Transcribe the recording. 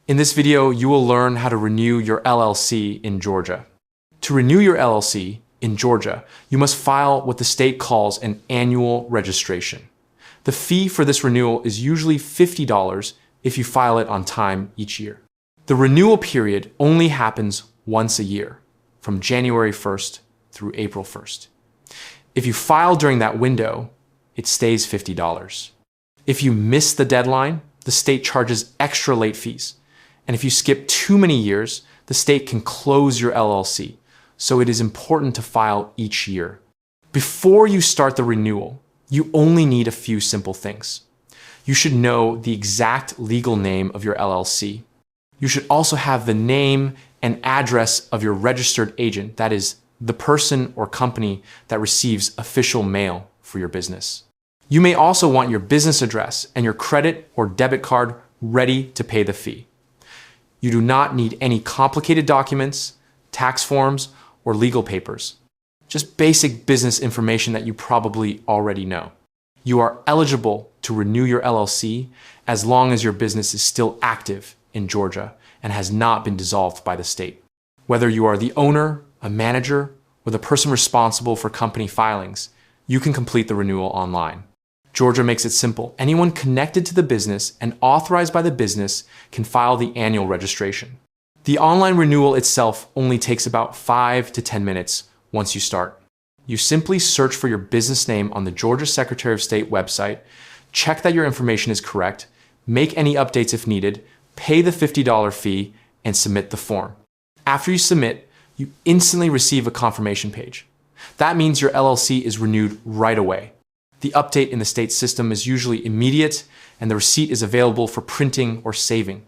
In this video, you will learn how to renew your LLC in Georgia. To renew your LLC in Georgia, you must file what the state calls an annual registration. The fee for this renewal is usually $50 if you file it on time each year. The renewal period only happens once a year, from January 1st through April 1st. If you file during that window, it stays $50. If you miss the deadline, the state charges extra late fees. And if you skip too many years, the state can close your LLC. So it is important to file each year. Before you start the renewal, you only need a few simple things. You should know the exact legal name of your LLC. You should also have the name and address of your registered agent, that is, the person or company that receives official mail for your business. You may also want your business address and your credit or debit card ready to pay the fee. You do not need any complicated documents, tax forms, or legal papers. Just basic business information that you probably already know. You are eligible to renew your LLC as long as your business is still active in Georgia and has not been dissolved by the state. Whether you are the owner, a manager, or the person responsible for company filings, you can complete the renewal online. Georgia makes it simple. Anyone connected to the business and authorized by the business can file the annual registration. The online renewal itself only takes about 5 to 10 minutes once you start. You simply search for your business name on the Georgia Secretary of State website, check that your information is correct, make any updates if needed, pay the $50 fee, and submit the form. After you submit, you instantly receive a confirmation page. That means your LLC is renewed right away. The update in the state system is usually immediate, and the receipt is available for printing or saving.